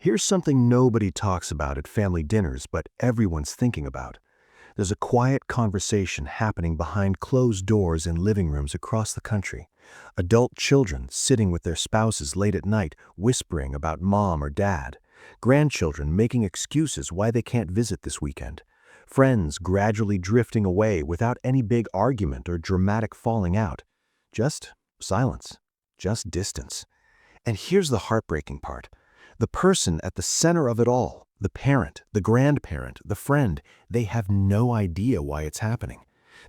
Here's something nobody talks about at family dinners, but everyone's thinking about. There's a quiet conversation happening behind closed doors in living rooms across the country. Adult children sitting with their spouses late at night, whispering about mom or dad. Grandchildren making excuses why they can't visit this weekend. Friends gradually drifting away without any big argument or dramatic falling out. Just silence. Just distance. And here's the heartbreaking part. The person at the center of it all, the parent, the grandparent, the friend, they have no idea why it's happening.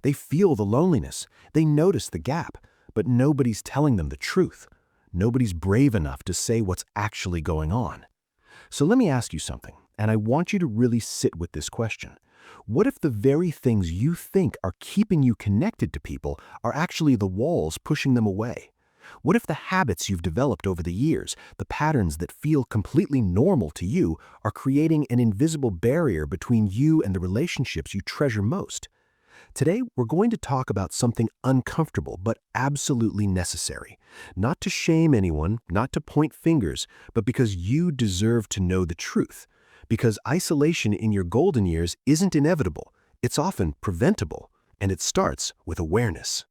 They feel the loneliness, they notice the gap, but nobody's telling them the truth. Nobody's brave enough to say what's actually going on. So let me ask you something, and I want you to really sit with this question. What if the very things you think are keeping you connected to people are actually the walls pushing them away? What if the habits you've developed over the years, the patterns that feel completely normal to you, are creating an invisible barrier between you and the relationships you treasure most? Today, we're going to talk about something uncomfortable but absolutely necessary. Not to shame anyone, not to point fingers, but because you deserve to know the truth. Because isolation in your golden years isn't inevitable, it's often preventable, and it starts with awareness.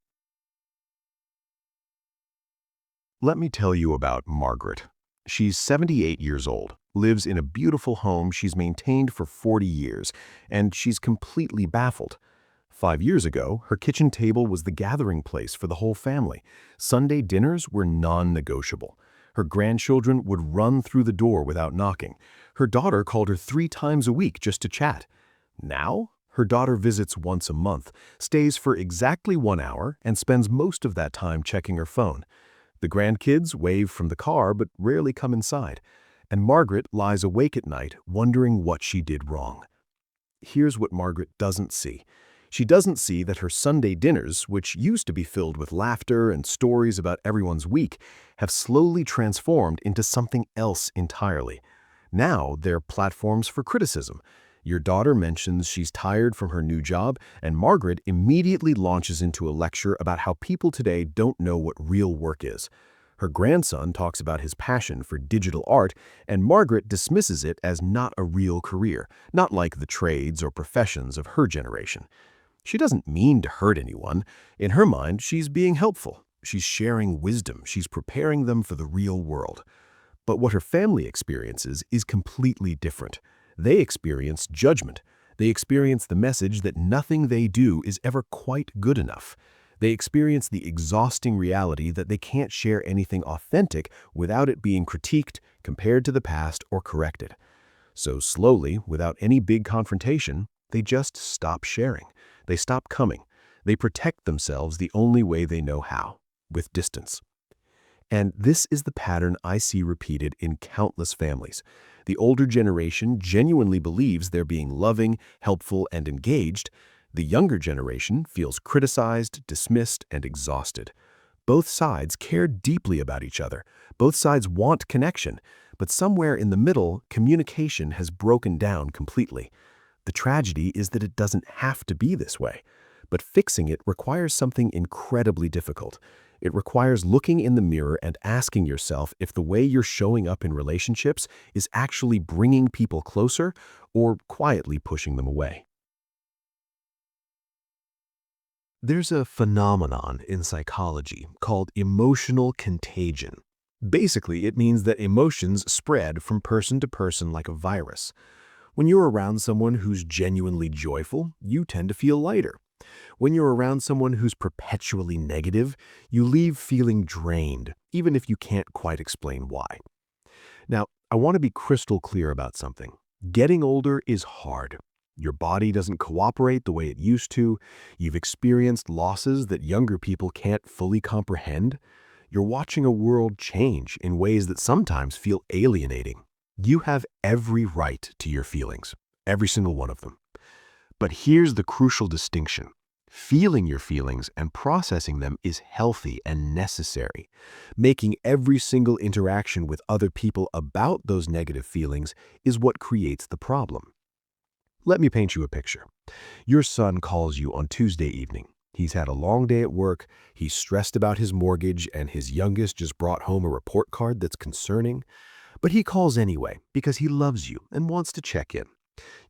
Let me tell you about Margaret. She's 78 years old, lives in a beautiful home she's maintained for 40 years, and she's completely baffled. 5 years ago, her kitchen table was the gathering place for the whole family. Sunday dinners were non-negotiable. Her grandchildren would run through the door without knocking. Her daughter called her 3 times a week just to chat. Now, her daughter visits once a month, stays for exactly 1 hour, and spends most of that time checking her phone. The grandkids wave from the car but rarely come inside, and Margaret lies awake at night wondering what she did wrong. Here's what Margaret doesn't see. She doesn't see that her Sunday dinners, which used to be filled with laughter and stories about everyone's week, have slowly transformed into something else entirely. Now they're platforms for criticism. Your daughter mentions she's tired from her new job, and Margaret immediately launches into a lecture about how people today don't know what real work is. Her grandson talks about his passion for digital art, and Margaret dismisses it as not a real career, not like the trades or professions of her generation. She doesn't mean to hurt anyone. In her mind, she's being helpful. She's sharing wisdom. She's preparing them for the real world. But what her family experiences is completely different. They experience judgment. They experience the message that nothing they do is ever quite good enough. They experience the exhausting reality that they can't share anything authentic without it being critiqued, compared to the past, or corrected. So slowly, without any big confrontation, they just stop sharing. They stop coming. They protect themselves the only way they know how, with distance. And this is the pattern I see repeated in countless families. The older generation genuinely believes they're being loving, helpful, and engaged. The younger generation feels criticized, dismissed, and exhausted. Both sides care deeply about each other. Both sides want connection. But somewhere in the middle, communication has broken down completely. The tragedy is that it doesn't have to be this way. But fixing it requires something incredibly difficult. It requires looking in the mirror and asking yourself if the way you're showing up in relationships is actually bringing people closer or quietly pushing them away. There's a phenomenon in psychology called emotional contagion. Basically, it means that emotions spread from person to person like a virus. When you're around someone who's genuinely joyful, you tend to feel lighter. When you're around someone who's perpetually negative, you leave feeling drained, even if you can't quite explain why. Now, I want to be crystal clear about something. Getting older is hard. Your body doesn't cooperate the way it used to. You've experienced losses that younger people can't fully comprehend. You're watching a world change in ways that sometimes feel alienating. You have every right to your feelings, every single one of them. But here's the crucial distinction. Feeling your feelings and processing them is healthy and necessary. Making every single interaction with other people about those negative feelings is what creates the problem. Let me paint you a picture. Your son calls you on Tuesday evening. He's had a long day at work, he's stressed about his mortgage, and his youngest just brought home a report card that's concerning. But he calls anyway because he loves you and wants to check in.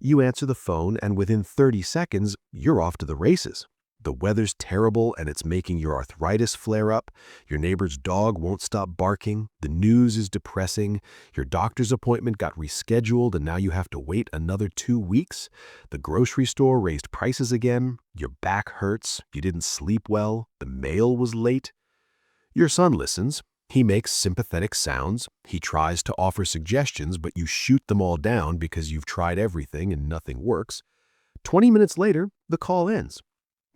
You answer the phone, and within 30 seconds, you're off to the races. The weather's terrible and it's making your arthritis flare up. Your neighbor's dog won't stop barking. The news is depressing. Your doctor's appointment got rescheduled and now you have to wait another 2 weeks. The grocery store raised prices again. Your back hurts. You didn't sleep well. The mail was late. Your son listens. He makes sympathetic sounds. He tries to offer suggestions, but you shoot them all down because you've tried everything and nothing works. 20 minutes later, the call ends.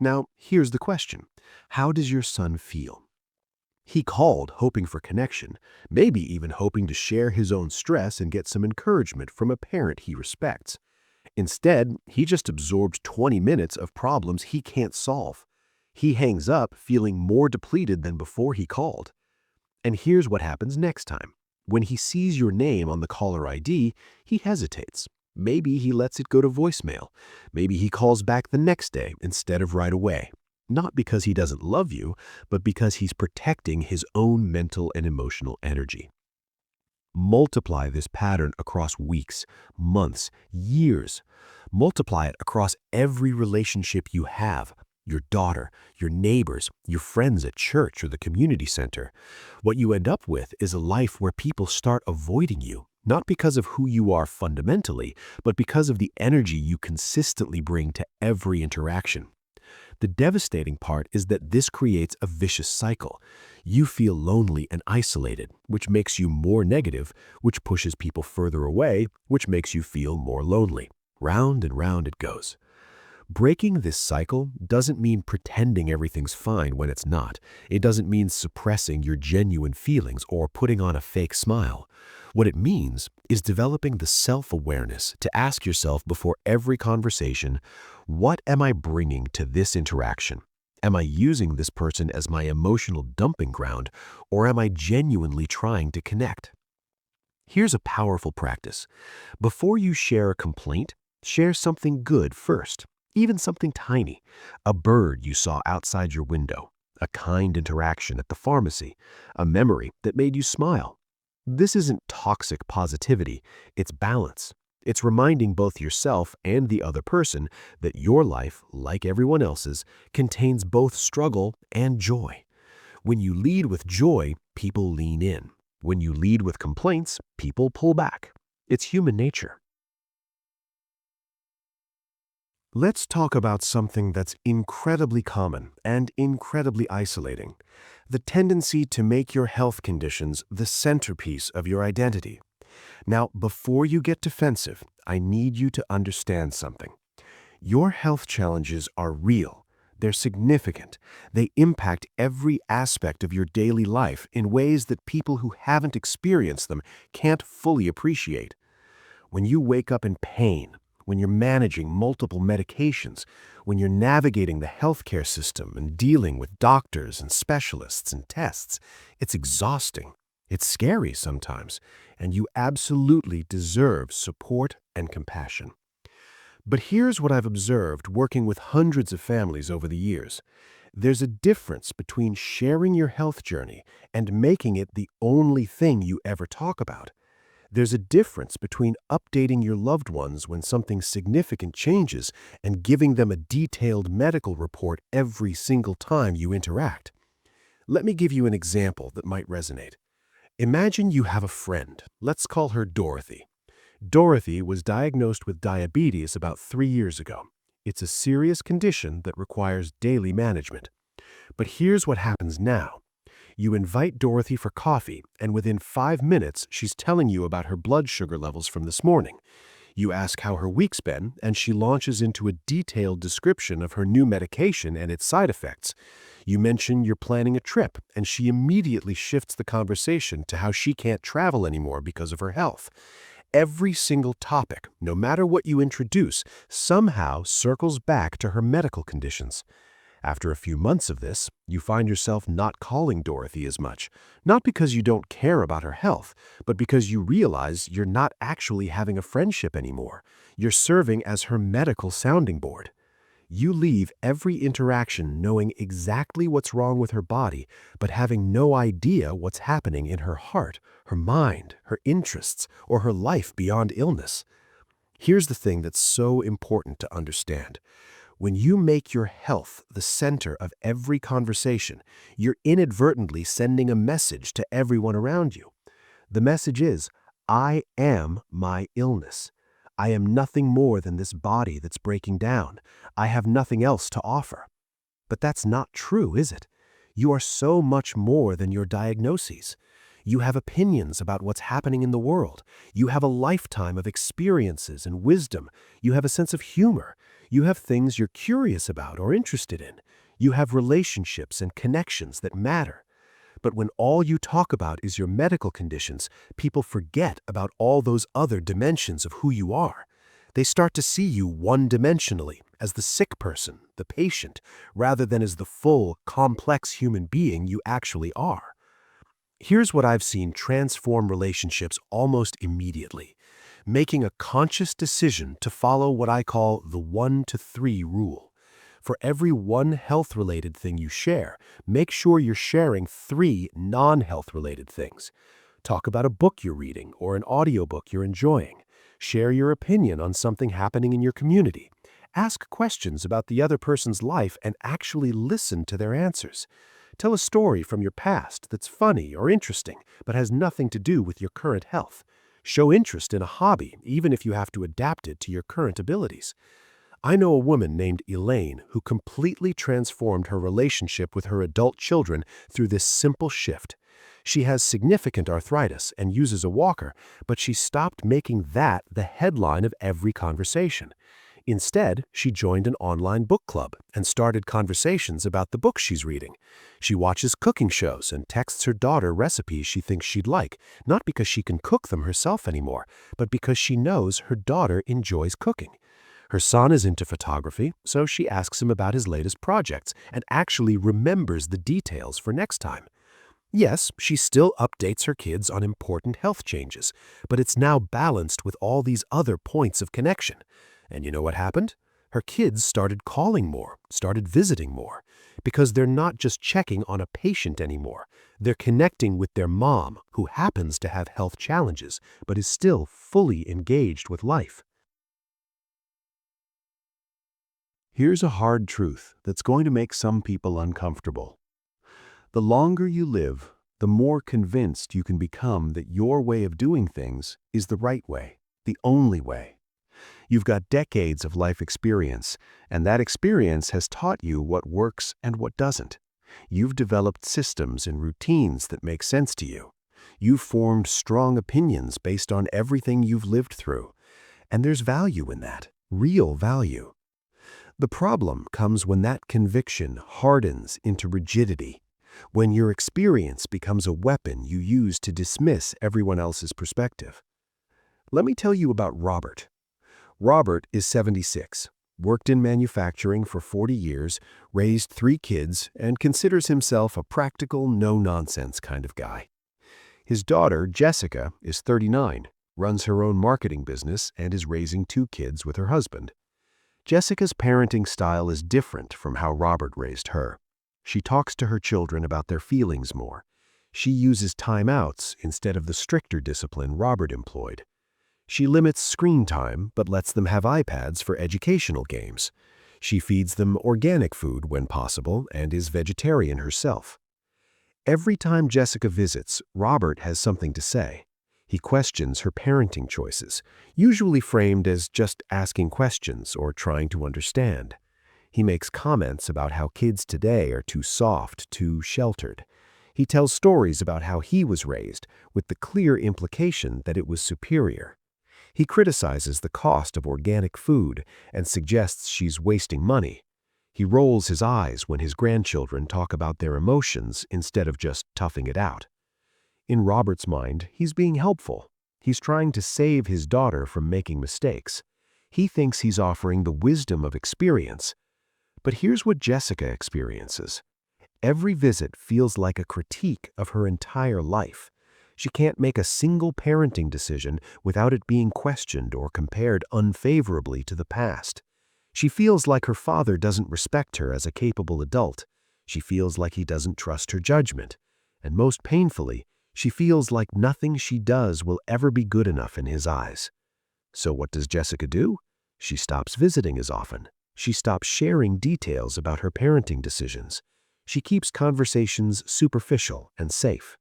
Now, here's the question. How does your son feel? He called hoping for connection, maybe even hoping to share his own stress and get some encouragement from a parent he respects. Instead, he just absorbed 20 minutes of problems he can't solve. He hangs up feeling more depleted than before he called. And here's what happens next time. When he sees your name on the caller ID, he hesitates. Maybe he lets it go to voicemail. Maybe he calls back the next day instead of right away. Not because he doesn't love you, but because he's protecting his own mental and emotional energy. Multiply this pattern across weeks, months, years. Multiply it across every relationship you have. Your daughter, your neighbors, your friends at church or the community center. What you end up with is a life where people start avoiding you, not because of who you are fundamentally, but because of the energy you consistently bring to every interaction. The devastating part is that this creates a vicious cycle. You feel lonely and isolated, which makes you more negative, which pushes people further away, which makes you feel more lonely. Round and round it goes. Breaking this cycle doesn't mean pretending everything's fine when it's not. It doesn't mean suppressing your genuine feelings or putting on a fake smile. What it means is developing the self-awareness to ask yourself before every conversation, what am I bringing to this interaction? Am I using this person as my emotional dumping ground, or am I genuinely trying to connect? Here's a powerful practice. Before you share a complaint, share something good first. Even something tiny, a bird you saw outside your window, a kind interaction at the pharmacy, a memory that made you smile. This isn't toxic positivity, it's balance. It's reminding both yourself and the other person that your life, like everyone else's, contains both struggle and joy. When you lead with joy, people lean in. When you lead with complaints, people pull back. It's human nature. Let's talk about something that's incredibly common and incredibly isolating, the tendency to make your health conditions the centerpiece of your identity. Now, before you get defensive, I need you to understand something. Your health challenges are real. They're significant. They impact every aspect of your daily life in ways that people who haven't experienced them can't fully appreciate. When you wake up in pain, when you're managing multiple medications, when you're navigating the healthcare system and dealing with doctors and specialists and tests, it's exhausting. It's scary sometimes, and you absolutely deserve support and compassion. But here's what I've observed working with hundreds of families over the years. There's a difference between sharing your health journey and making it the only thing you ever talk about. There's a difference between updating your loved ones when something significant changes and giving them a detailed medical report every single time you interact. Let me give you an example that might resonate. Imagine you have a friend. Let's call her Dorothy. Dorothy was diagnosed with diabetes about 3 years ago. It's a serious condition that requires daily management. But here's what happens now. You invite Dorothy for coffee, and within 5 minutes, she's telling you about her blood sugar levels from this morning. You ask how her week's been, and she launches into a detailed description of her new medication and its side effects. You mention you're planning a trip, and she immediately shifts the conversation to how she can't travel anymore because of her health. Every single topic, no matter what you introduce, somehow circles back to her medical conditions. After a few months of this, you find yourself not calling Dorothy as much, not because you don't care about her health, but because you realize you're not actually having a friendship anymore. You're serving as her medical sounding board. You leave every interaction knowing exactly what's wrong with her body, but having no idea what's happening in her heart, her mind, her interests, or her life beyond illness. Here's the thing that's so important to understand. When you make your health the center of every conversation, you're inadvertently sending a message to everyone around you. The message is, I am my illness. I am nothing more than this body that's breaking down. I have nothing else to offer. But that's not true, is it? You are so much more than your diagnoses. You have opinions about what's happening in the world. You have a lifetime of experiences and wisdom. You have a sense of humor. You have things you're curious about or interested in. You have relationships and connections that matter. But when all you talk about is your medical conditions, people forget about all those other dimensions of who you are. They start to see you one-dimensionally, as the sick person, the patient, rather than as the full, complex human being you actually are. Here's what I've seen transform relationships almost immediately: making a conscious decision to follow what I call the 1 to 3 rule. For every one health-related thing you share, make sure you're sharing 3 non-health-related things. Talk about a book you're reading or an audiobook you're enjoying. Share your opinion on something happening in your community. Ask questions about the other person's life and actually listen to their answers. Tell a story from your past that's funny or interesting but has nothing to do with your current health. Show interest in a hobby, even if you have to adapt it to your current abilities. I know a woman named Elaine who completely transformed her relationship with her adult children through this simple shift. She has significant arthritis and uses a walker, but she stopped making that the headline of every conversation. Instead, she joined an online book club and started conversations about the books she's reading. She watches cooking shows and texts her daughter recipes she thinks she'd like, not because she can cook them herself anymore, but because she knows her daughter enjoys cooking. Her son is into photography, so she asks him about his latest projects and actually remembers the details for next time. Yes, she still updates her kids on important health changes, but it's now balanced with all these other points of connection. And you know what happened? Her kids started calling more, started visiting more, because they're not just checking on a patient anymore. They're connecting with their mom, who happens to have health challenges, but is still fully engaged with life. Here's a hard truth that's going to make some people uncomfortable. The longer you live, the more convinced you can become that your way of doing things is the right way, the only way. You've got decades of life experience, and that experience has taught you what works and what doesn't. You've developed systems and routines that make sense to you. You've formed strong opinions based on everything you've lived through. And there's value in that, real value. The problem comes when that conviction hardens into rigidity, when your experience becomes a weapon you use to dismiss everyone else's perspective. Let me tell you about Robert. Robert is 76, worked in manufacturing for 40 years, raised 3 kids, and considers himself a practical, no-nonsense kind of guy. His daughter, Jessica, is 39, runs her own marketing business, and is raising 2 kids with her husband. Jessica's parenting style is different from how Robert raised her. She talks to her children about their feelings more. She uses timeouts instead of the stricter discipline Robert employed. She limits screen time but lets them have iPads for educational games. She feeds them organic food when possible and is vegetarian herself. Every time Jessica visits, Robert has something to say. He questions her parenting choices, usually framed as just asking questions or trying to understand. He makes comments about how kids today are too soft, too sheltered. He tells stories about how he was raised, with the clear implication that it was superior. He criticizes the cost of organic food and suggests she's wasting money. He rolls his eyes when his grandchildren talk about their emotions instead of just toughing it out. In Robert's mind, he's being helpful. He's trying to save his daughter from making mistakes. He thinks he's offering the wisdom of experience. But here's what Jessica experiences. Every visit feels like a critique of her entire life. She can't make a single parenting decision without it being questioned or compared unfavorably to the past. She feels like her father doesn't respect her as a capable adult. She feels like he doesn't trust her judgment. And most painfully, she feels like nothing she does will ever be good enough in his eyes. So what does Jessica do? She stops visiting as often. She stops sharing details about her parenting decisions. She keeps conversations superficial and safe.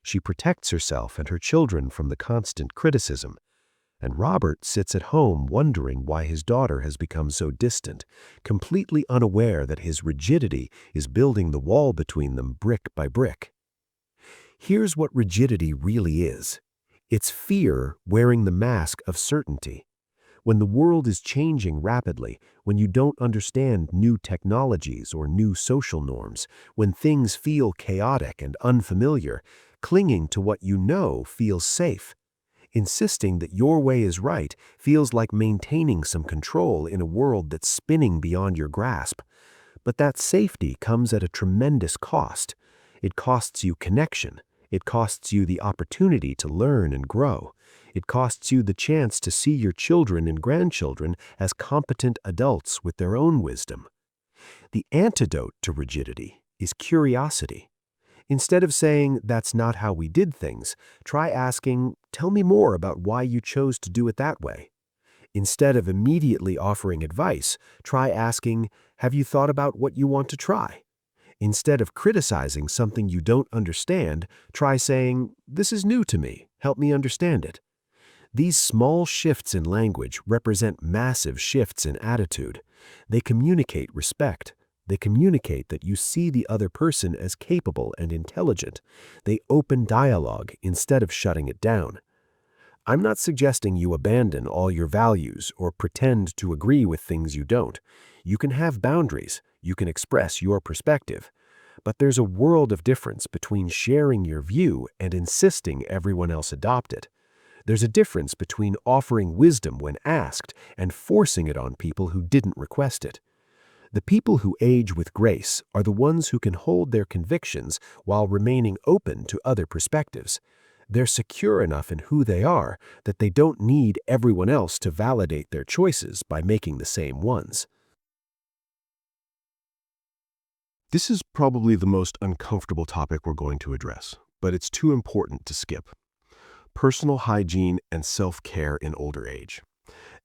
She protects herself and her children from the constant criticism. And Robert sits at home wondering why his daughter has become so distant, completely unaware that his rigidity is building the wall between them brick by brick. Here's what rigidity really is. It's fear wearing the mask of certainty. When the world is changing rapidly, when you don't understand new technologies or new social norms, when things feel chaotic and unfamiliar, clinging to what you know feels safe. Insisting that your way is right feels like maintaining some control in a world that's spinning beyond your grasp. But that safety comes at a tremendous cost. It costs you connection. It costs you the opportunity to learn and grow. It costs you the chance to see your children and grandchildren as competent adults with their own wisdom. The antidote to rigidity is curiosity. Instead of saying, "That's not how we did things," try asking, "Tell me more about why you chose to do it that way." Instead of immediately offering advice, try asking, "Have you thought about what you want to try?" Instead of criticizing something you don't understand, try saying, "This is new to me. Help me understand it." These small shifts in language represent massive shifts in attitude. They communicate respect. They communicate that you see the other person as capable and intelligent. They open dialogue instead of shutting it down. I'm not suggesting you abandon all your values or pretend to agree with things you don't. You can have boundaries. You can express your perspective. But there's a world of difference between sharing your view and insisting everyone else adopt it. There's a difference between offering wisdom when asked and forcing it on people who didn't request it. The people who age with grace are the ones who can hold their convictions while remaining open to other perspectives. They're secure enough in who they are that they don't need everyone else to validate their choices by making the same ones. This is probably the most uncomfortable topic we're going to address, but it's too important to skip. Personal hygiene and self-care in older age.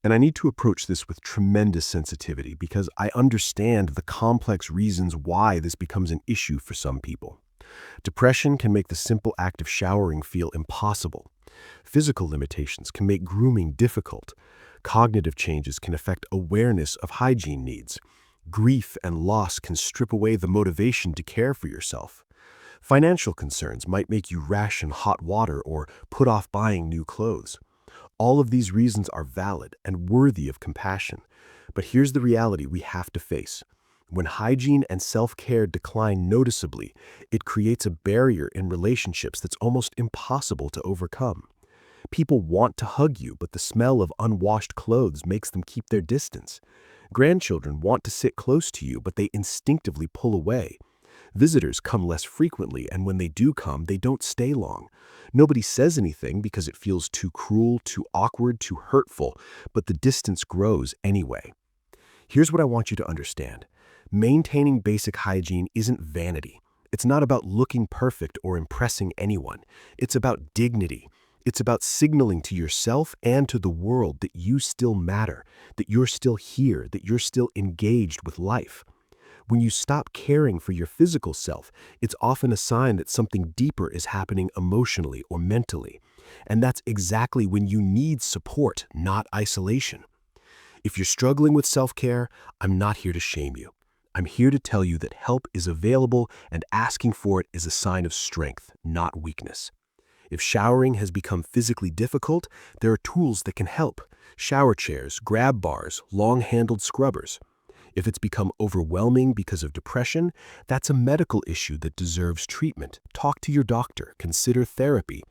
And I need to approach this with tremendous sensitivity because I understand the complex reasons why this becomes an issue for some people. Depression can make the simple act of showering feel impossible. Physical limitations can make grooming difficult. Cognitive changes can affect awareness of hygiene needs. Grief and loss can strip away the motivation to care for yourself. Financial concerns might make you ration hot water or put off buying new clothes. All of these reasons are valid and worthy of compassion. But here's the reality we have to face. When hygiene and self-care decline noticeably, it creates a barrier in relationships that's almost impossible to overcome. People want to hug you, but the smell of unwashed clothes makes them keep their distance. Grandchildren want to sit close to you, but they instinctively pull away. Visitors come less frequently, and when they do come, they don't stay long. Nobody says anything because it feels too cruel, too awkward, too hurtful, but the distance grows anyway. Here's what I want you to understand. Maintaining basic hygiene isn't vanity. It's not about looking perfect or impressing anyone. It's about dignity. It's about signaling to yourself and to the world that you still matter, that you're still here, that you're still engaged with life. When you stop caring for your physical self, it's often a sign that something deeper is happening emotionally or mentally. And that's exactly when you need support, not isolation. If you're struggling with self-care, I'm not here to shame you. I'm here to tell you that help is available and asking for it is a sign of strength, not weakness. If showering has become physically difficult, there are tools that can help. Shower chairs, grab bars, long-handled scrubbers. If it's become overwhelming because of depression, that's a medical issue that deserves treatment. Talk to your doctor, consider therapy.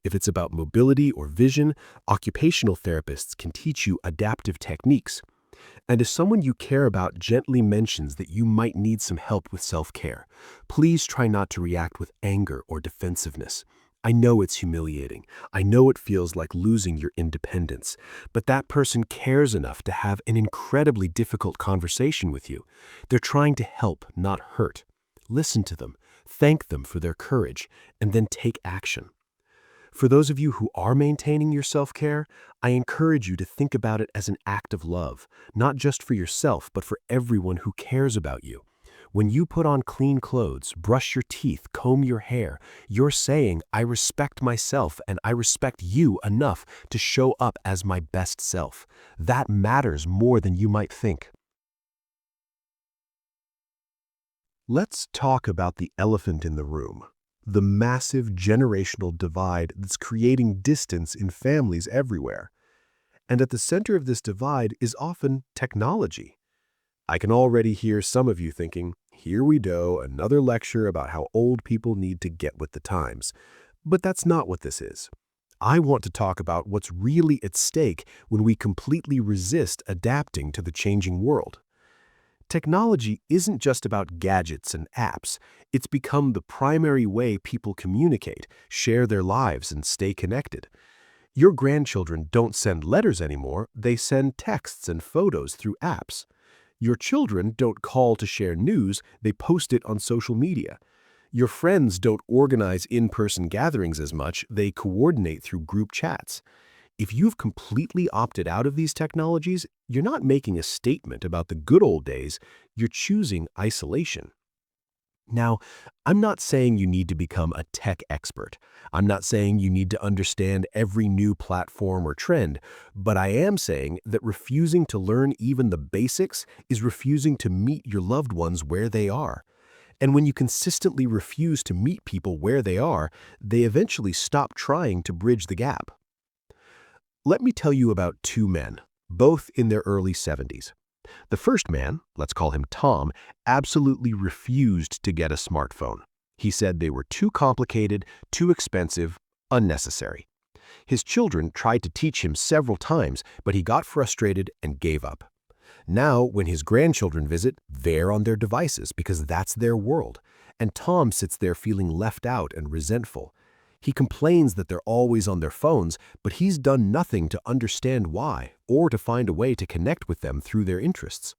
If it's about mobility or vision, occupational therapists can teach you adaptive techniques. And if someone you care about gently mentions that you might need some help with self-care, please try not to react with anger or defensive. I know it's humiliating. I know it feels like losing your independence, but that person cares enough to have an incredibly difficult conversation with you. They're trying to help, not hurt. Listen to them, thank them for their courage, and then take action. For those of you who are maintaining your self-care, I encourage you to think about it as an act of love, not just for yourself, but for everyone who cares about you. When you put on clean clothes, brush your teeth, comb your hair, you're saying, I respect myself and I respect you enough to show up as my best self. That matters more than you might think. Let's talk about the elephant in the room, the massive generational divide that's creating distance in families everywhere. And at the center of this divide is often technology. I can already hear some of you thinking, here we go, another lecture about how old people need to get with the times. But that's not what this is. I want to talk about what's really at stake when we completely resist adapting to the changing world. Technology isn't just about gadgets and apps. It's become the primary way people communicate, share their lives, and stay connected. Your grandchildren don't send letters anymore, they send texts and photos through apps. Your children don't call to share news, they post it on social media. Your friends don't organize in-person gatherings as much, they coordinate through group chats. If you've completely opted out of these technologies, you're not making a statement about the good old days, you're choosing isolation. Now, I'm not saying you need to become a tech expert. I'm not saying you need to understand every new platform or trend, but I am saying that refusing to learn even the basics is refusing to meet your loved ones where they are. And when you consistently refuse to meet people where they are, they eventually stop trying to bridge the gap. Let me tell you about two men, both in their early 70s. The first man, let's call him Tom, absolutely refused to get a smartphone. He said they were too complicated, too expensive, unnecessary. His children tried to teach him several times, but he got frustrated and gave up. Now, when his grandchildren visit, they're on their devices because that's their world, and Tom sits there feeling left out and resentful. He complains that they're always on their phones, but he's done nothing to understand why or to find a way to connect with them through their interests.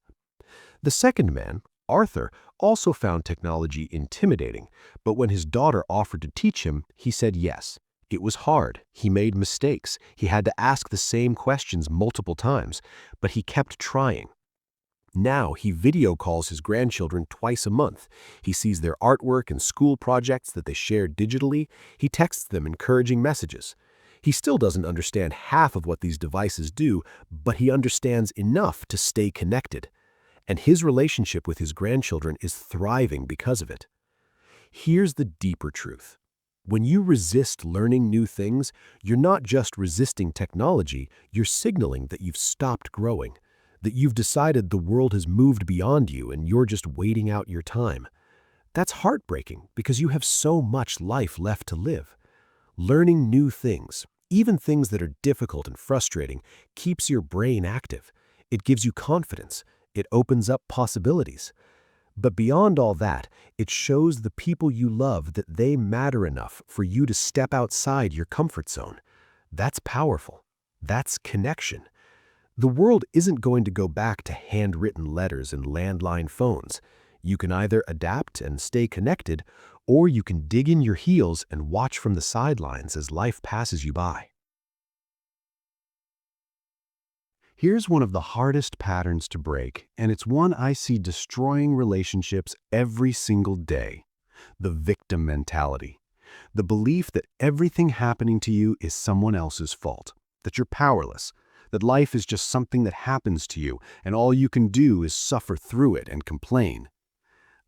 The second man, Arthur, also found technology intimidating, but when his daughter offered to teach him, he said yes. It was hard, he made mistakes, he had to ask the same questions multiple times, but he kept trying. Now he video calls his grandchildren twice a month. He sees their artwork and school projects that they share digitally. He texts them encouraging messages. He still doesn't understand half of what these devices do, but he understands enough to stay connected. And his relationship with his grandchildren is thriving because of it. Here's the deeper truth. When you resist learning new things, you're not just resisting technology, you're signaling that you've stopped growing, that you've decided the world has moved beyond you and you're just waiting out your time. That's heartbreaking because you have so much life left to live. Learning new things, even things that are difficult and frustrating, keeps your brain active. It gives you confidence. It opens up possibilities. But beyond all that, it shows the people you love that they matter enough for you to step outside your comfort zone. That's powerful. That's connection. The world isn't going to go back to handwritten letters and landline phones. You can either adapt and stay connected, or you can dig in your heels and watch from the sidelines as life passes you by. Here's one of the hardest patterns to break, and it's one I see destroying relationships every single day: the victim mentality. The belief that everything happening to you is someone else's fault, that you're powerless, that life is just something that happens to you and all you can do is suffer through it and complain.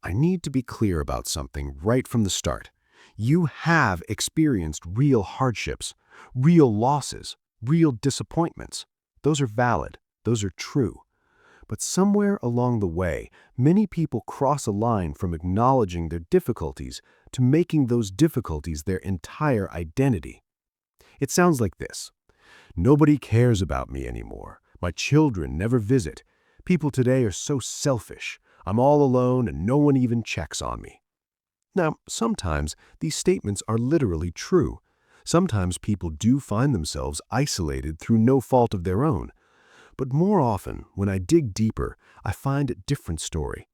I need to be clear about something right from the start. You have experienced real hardships, real losses, real disappointments. Those are valid. Those are true. But somewhere along the way, many people cross a line from acknowledging their difficulties to making those difficulties their entire identity. It sounds like this. Nobody cares about me anymore. My children never visit. People today are so selfish. I'm all alone and no one even checks on me. Now, sometimes these statements are literally true. Sometimes people do find themselves isolated through no fault of their own. But more often, when I dig deeper, I find a different story.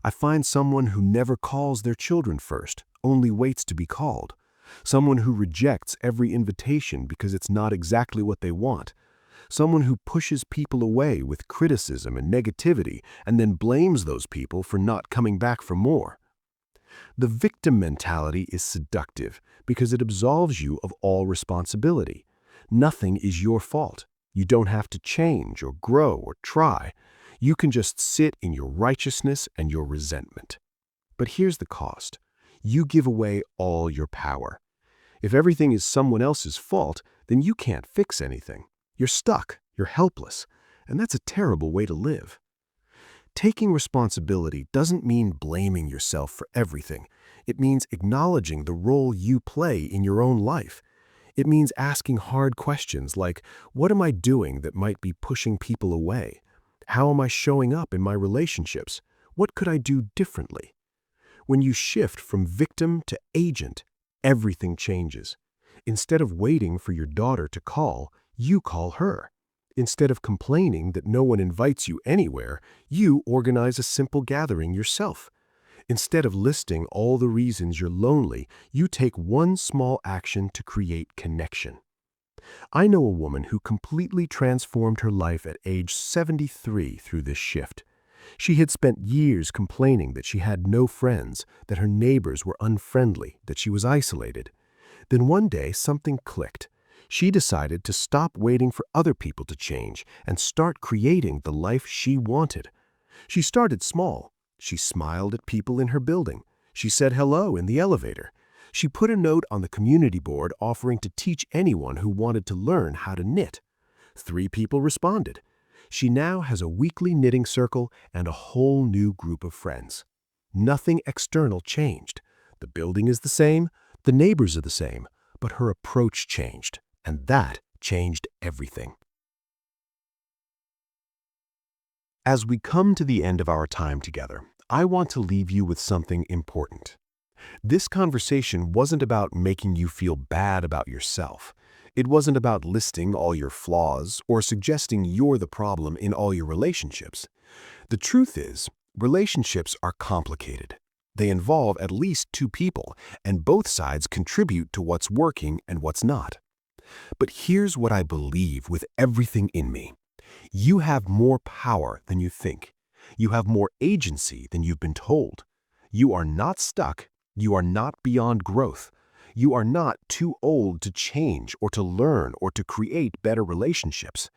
I find someone who never calls their children first, only waits to be called. Someone who rejects every invitation because it's not exactly what they want. Someone who pushes people away with criticism and negativity and then blames those people for not coming back for more. The victim mentality is seductive because it absolves you of all responsibility. Nothing is your fault. You don't have to change or grow or try. You can just sit in your righteousness and your resentment. But here's the cost. You give away all your power. If everything is someone else's fault, then you can't fix anything. You're stuck, you're helpless, and that's a terrible way to live. Taking responsibility doesn't mean blaming yourself for everything. It means acknowledging the role you play in your own life. It means asking hard questions like, what am I doing that might be pushing people away? How am I showing up in my relationships? What could I do differently? When you shift from victim to agent, everything changes. Instead of waiting for your daughter to call, you call her. Instead of complaining that no one invites you anywhere, you organize a simple gathering yourself. Instead of listing all the reasons you're lonely, you take one small action to create connection. I know a woman who completely transformed her life at age 73 through this shift. She had spent years complaining that she had no friends, that her neighbors were unfriendly, that she was isolated. Then one day something clicked. She decided to stop waiting for other people to change and start creating the life she wanted. She started small. She smiled at people in her building. She said hello in the elevator. She put a note on the community board offering to teach anyone who wanted to learn how to knit. 3 people responded. She now has a weekly knitting circle and a whole new group of friends. Nothing external changed. The building is the same, the neighbors are the same, but her approach changed, and that changed everything. As we come to the end of our time together, I want to leave you with something important. This conversation wasn't about making you feel bad about yourself. It wasn't about listing all your flaws or suggesting you're the problem in all your relationships. The truth is, relationships are complicated. They involve at least 2 people, and both sides contribute to what's working and what's not. But here's what I believe with everything in me. You have more power than you think. You have more agency than you've been told. You are not stuck. You are not beyond growth. You are not too old to change or to learn or to create better relationships.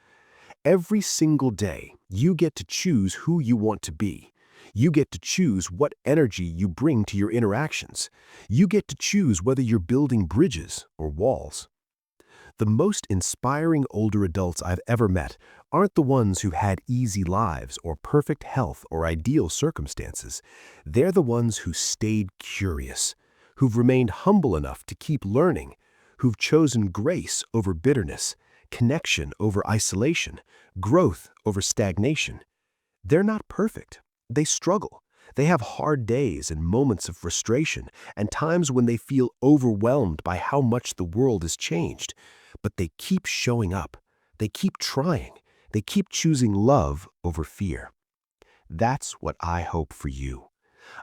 Every single day, you get to choose who you want to be. You get to choose what energy you bring to your interactions. You get to choose whether you're building bridges or walls. The most inspiring older adults I've ever met aren't the ones who had easy lives or perfect health or ideal circumstances. They're the ones who stayed curious, who've remained humble enough to keep learning, who've chosen grace over bitterness, connection over isolation, growth over stagnation. They're not perfect. They struggle. They have hard days and moments of frustration and times when they feel overwhelmed by how much the world has changed. But they keep showing up. They keep trying. They keep choosing love over fear. That's what I hope for you.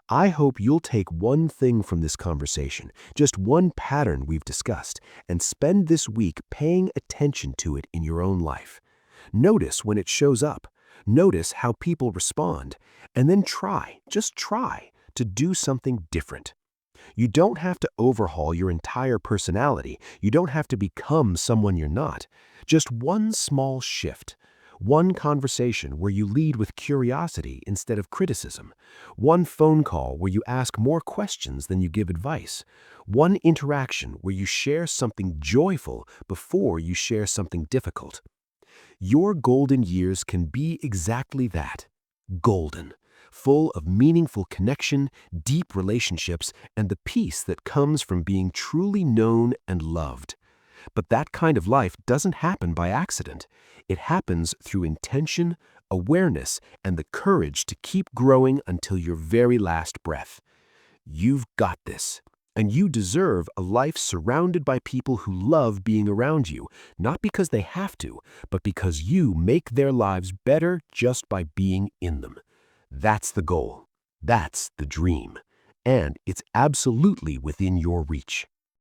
I hope you'll take one thing from this conversation, just one pattern we've discussed, and spend this week paying attention to it in your own life. Notice when it shows up. Notice how people respond. And then just try to do something different. You don't have to overhaul your entire personality. You don't have to become someone you're not. Just one small shift. One conversation where you lead with curiosity instead of criticism. One phone call where you ask more questions than you give advice. One interaction where you share something joyful before you share something difficult. Your golden years can be exactly that. Golden. Full of meaningful connection, deep relationships, and the peace that comes from being truly known and loved. But that kind of life doesn't happen by accident. It happens through intention, awareness, and the courage to keep growing until your very last breath. You've got this. And you deserve a life surrounded by people who love being around you, not because they have to, but because you make their lives better just by being in them. That's the goal. That's the dream. And it's absolutely within your reach.